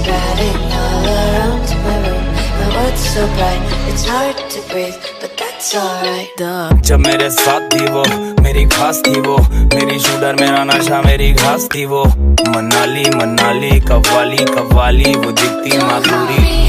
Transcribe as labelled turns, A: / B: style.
A: spreading all around my room. My world's so bright, it's hard to breathe, but that's alright.
B: जब मेरे साथ थी वो, मेरी खास थी वो, मेरी शूटर मेरा नशा मेरी घास थी वो। मनाली मनाली कव्वाली कव्वाली, वो दिखती माधुरी।